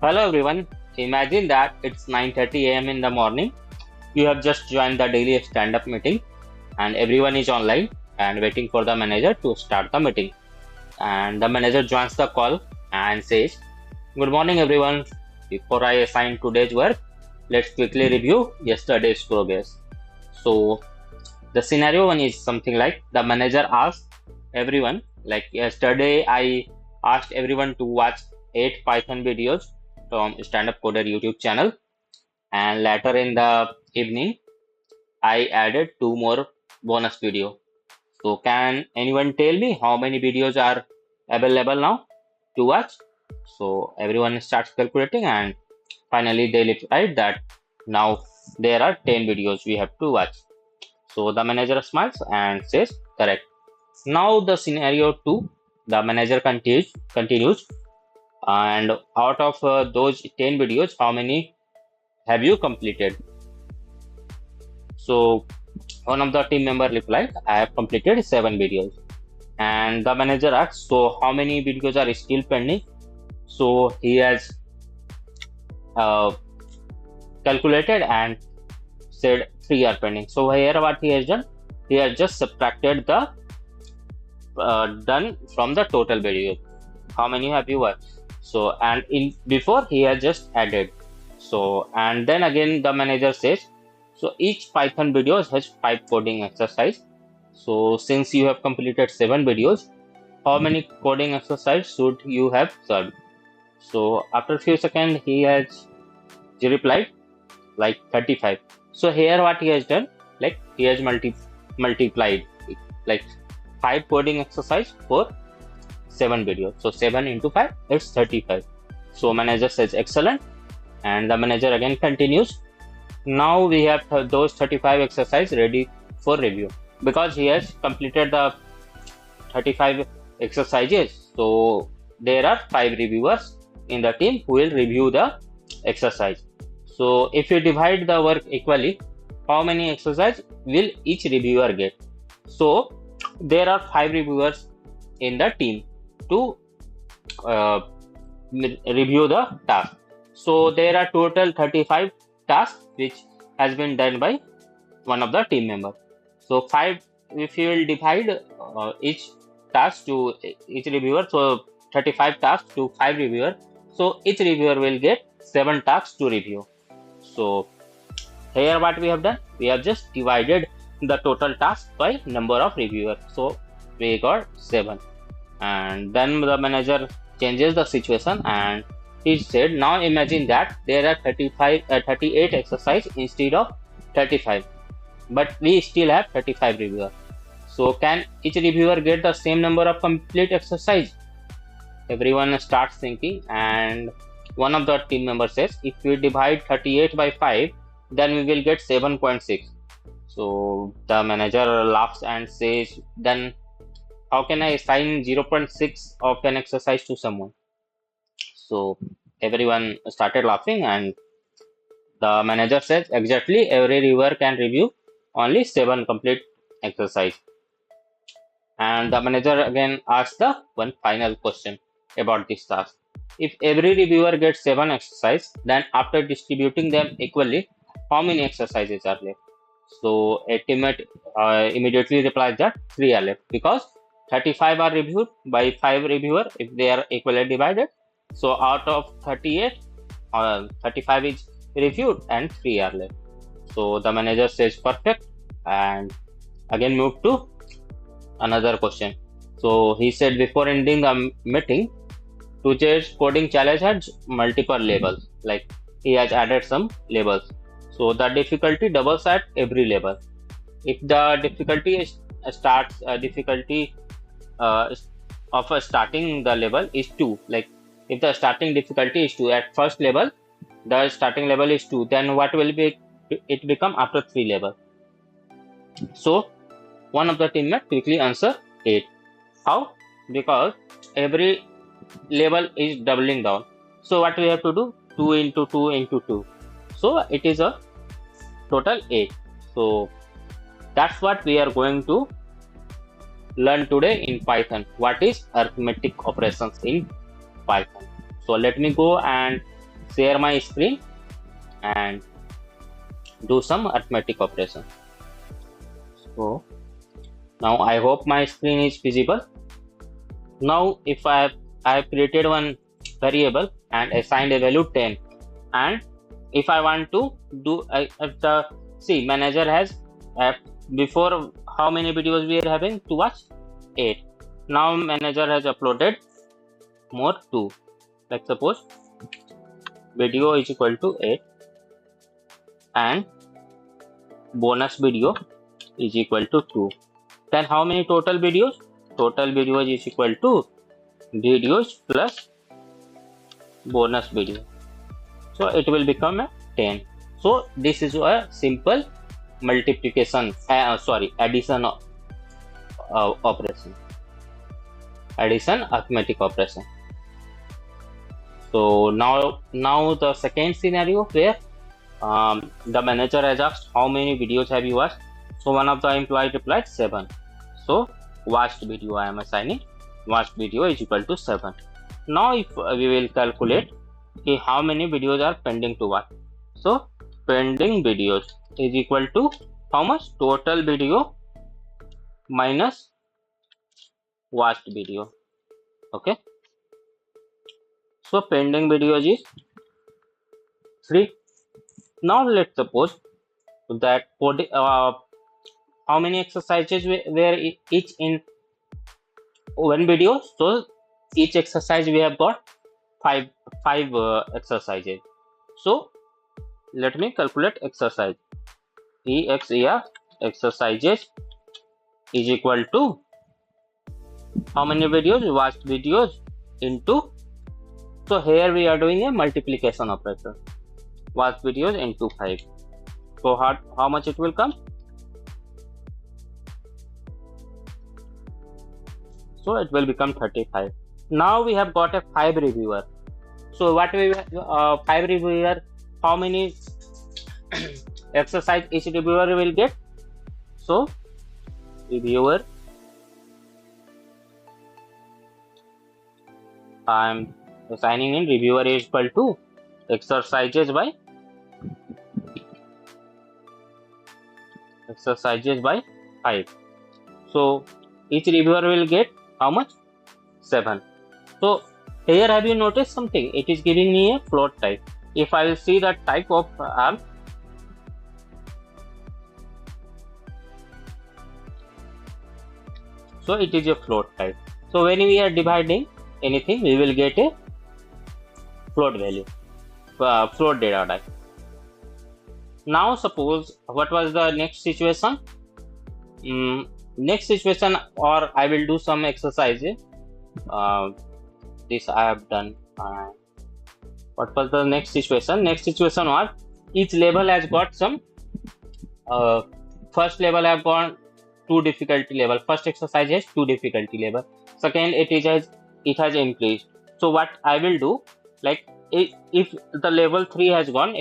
Hello everyone. Imagine that it's 9:30 a.m. in the morning. You have just joined the daily stand-up meeting and everyone is online and waiting for the manager to start the meeting. And the manager joins the call and says, "Good morning everyone. Before I assign today's work, let's quickly review yesterday's progress." So the scenario one is something like the manager asks everyone, like yesterday I asked everyone to watch 8 Python videos from Standup Coder YouTube channel, and later in the evening I added 2 more bonus video. So can anyone tell me how many videos are available now to watch? So everyone starts calculating and finally they replied that now there are 10 videos we have to watch. So the manager smiles and says correct. Now the scenario 2, the manager continues, and out of those 10 videos, how many have you completed? So one of the team member replied, I have completed 7 videos. And the manager asks, so how many videos are still pending? So he has uh, calculated and said 3 are pending. So here what he has done, he has just subtracted the done from the total video. How many have you watched? So and in before he has just added. So and then again the manager says, so each Python video has 5 coding exercise. So since you have completed 7 videos, how many coding exercise should you have solved? So after a few seconds he replied like 35. So here what he has done, like he has multiplied like 5 coding exercise for 7 videos. So 7 into 5 it's 35. So manager says excellent, and the manager again continues. Now we have those 35 exercise ready for review because he has completed the 35 exercises. So there are 5 reviewers in the team who will review the exercise. So if you divide the work equally, how many exercise will each reviewer get? So there are 5 reviewers in the team to review the task. So there are total 35 tasks which has been done by one of the team member. So 5, if you will divide each task to each reviewer, so 35 tasks to 5 reviewer, so each reviewer will get 7 tasks to review. So here what we have done, we have just divided the total task by number of reviewers. So we got 7, and then the manager changes the situation and he said, now imagine that there are 38 exercise instead of 35, but we still have 35 reviewers. So can each reviewer get the same number of complete exercise? Everyone starts thinking, and one of the team members says, if we divide 38 by 5, then we will get 7.6. So the manager laughs and says, then how can I assign 0.6 of an exercise to someone? So everyone started laughing, and the manager says, exactly, every reviewer can review only 7 complete exercise. And the manager again asks the one final question about this task. If every reviewer gets 7 exercise, then after distributing them equally, how many exercises are left? So a teammate immediately replies that 3 are left because 35 are reviewed by 5 reviewer if they are equally divided. So out of 38, 35 is reviewed and 3 are left. So the manager says perfect, and again move to another question. So he said before ending the meeting, today's coding challenge had multiple levels, like he has added some labels. So the difficulty doubles at every level. If the difficulty difficulty of starting the level is 2, like if the starting difficulty is 2 at first level, the starting level is 2, then what will be it become after 3 level? So one of the teammates quickly answer 8. How? Because every level is doubling down. So what we have to do? 2 into 2 into 2. So it is a total 8. So that's what we are going to learn today in Python. What is arithmetic operations in Python? So let me go and share my screen and do some arithmetic operation. So now I hope my screen is visible. Now if I have created one variable and assigned a value 10, and if I want to do see, manager has before how many videos we are having to watch? 8. Now manager has uploaded more 2. Like suppose video is equal to 8 and bonus video is equal to 2. Then how many total videos? Total videos is equal to videos plus bonus video. So it will become a 10. So this is a simple multiplication, addition operation. Addition arithmetic operation. So now the second scenario where the manager has asked how many videos have you watched. So one of the employees replied 7. So watched video I am assigning. Watched video is equal to 7. Now if we will calculate how many videos are pending to watch. So pending videos is equal to how much? Total video minus watched video. Okay. So pending videos is 3. Now let's suppose that how many exercises were each in one video. So each exercise we have got 5 exercises. So let me calculate exercise. Exercises is equal to how many videos? Watched videos into. So here we are doing a multiplication operator. Watched videos into 5. So how much it will come? So it will become 35. Now we have got a 5 reviewer. So what we 5 reviewer, how many exercise each reviewer will get? So reviewer, I am assigning in reviewer is equal to exercises by 5. So each reviewer will get how much? 7. So here have you noticed something? It is giving me a float type. If I will see the type of arm, so it is a float type. So when we are dividing anything, we will get a float value, float data type. Now suppose what was the next situation? Next situation, or I will do some exercises. This I have done. What was the next situation? Next situation was each level has got some. First level have got 2 difficulty level. First exercise has 2 difficulty level. Second it has increased. So what I will do, like if the level 3 has gone,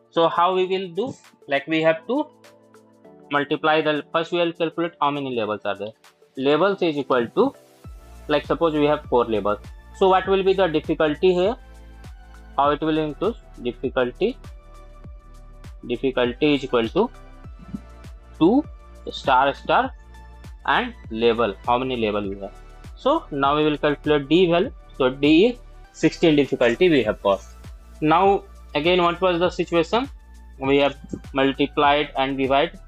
so how we will do? Like we have to multiply the first. We will calculate how many levels are there. Levels is equal to, like suppose we have 4 levels. So what will be the difficulty here? How it will increase? Difficulty is equal to 2 star and level. How many level we have? So now we will calculate D value. So D is 16 difficulty we have got. Now again, what was the situation? We have multiplied and divided.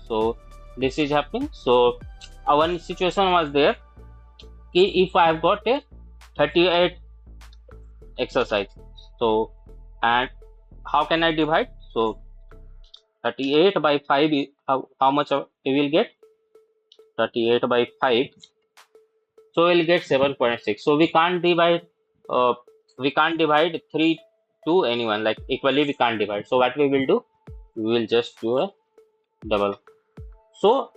So this is happening. So our situation was there. If I have got a 38 exercise, so and how can I divide? So 38 by 5, how much we will get? 38 by 5, so we will get 7.6. So we can't divide 3 to anyone, like equally we can't divide. So what we will do? We will just do a double. So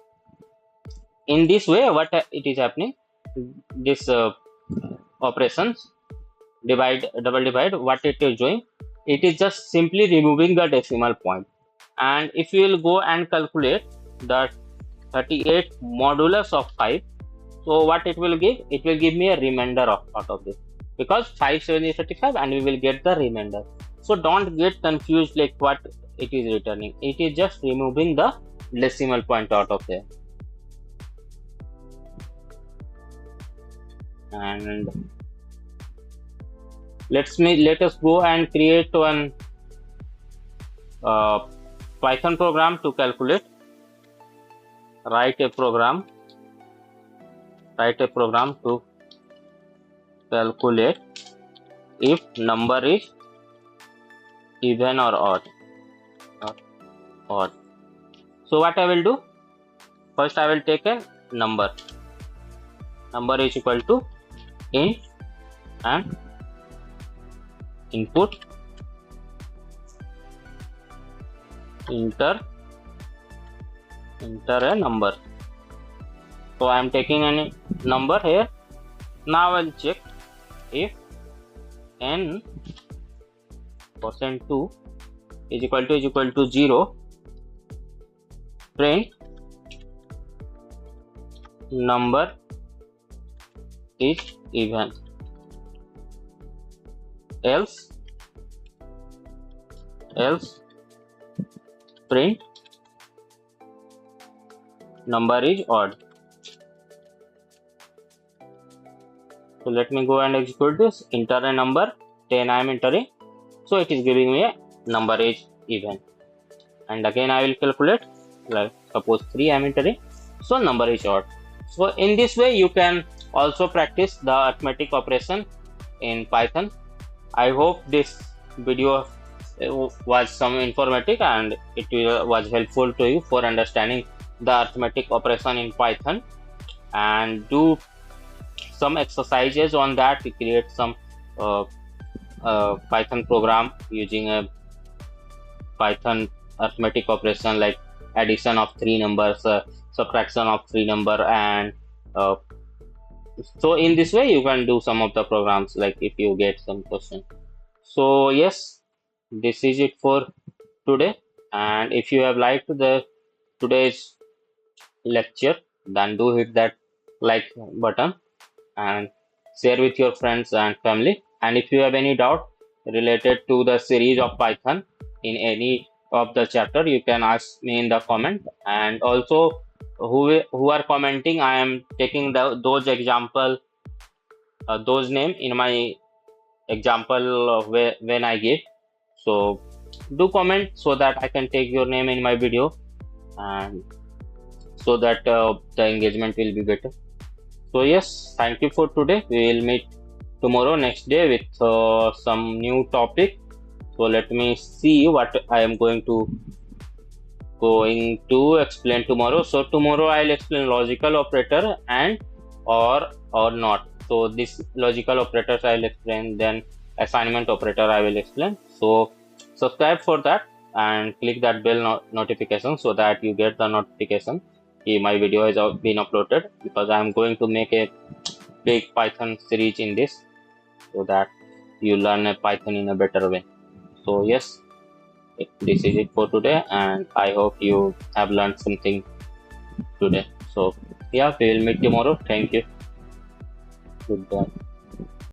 in this way, what it is happening? This operations double divide, what it is doing? It is just simply removing the decimal point. And if you will go and calculate the 38 modulus of 5, so what it will give? It will give me a remainder out of this. because 5 7 is 35 and we will get the remainder. So don't get confused like what it is returning. It is just removing the decimal point out of there. And let us go and create one Python program to calculate. Write a program to calculate if number is even or odd. So what I will do, first I will take a number is equal to int and input enter a number. So I am taking any number here. Now I'll check if n %2 is equal to 0, print number is even, else print number is odd. So let me go and execute this. Enter a number, 10 I am entering. So it is giving me a number is even. And again I will calculate, like suppose 3 I am entering. So number is odd. So in this way you can also practice the arithmetic operation in Python. I hope this video was some informative and it was helpful to you for understanding the arithmetic operation in Python, and do some exercises on that to create some Python program using a Python arithmetic operation like addition of 3 numbers, subtraction of 3 number, and so in this way you can do some of the programs like if you get some question. So yes, this is it for today, and if you have liked the today's lecture, then do hit that like button and share with your friends and family. And if you have any doubt related to the series of Python in any of the chapter, you can ask me in the comment. And also who are commenting, I am taking those example those name in my example when I give. So do comment so that I can take your name in my video, and so that the engagement will be better. So yes, thank you for today. We will meet tomorrow next day with some new topic. So let me see what I am going to explain tomorrow. So tomorrow I'll explain logical operator and or not. So this logical operators I'll explain, then assignment operator I will explain. So subscribe for that and click that bell notification so that you get the notification if my video has been uploaded, because I am going to make a big Python series in this so that you learn a Python in a better way. So yes, this is it for today, and I hope you have learned something today. So yeah, we will meet tomorrow. Thank you. Goodbye.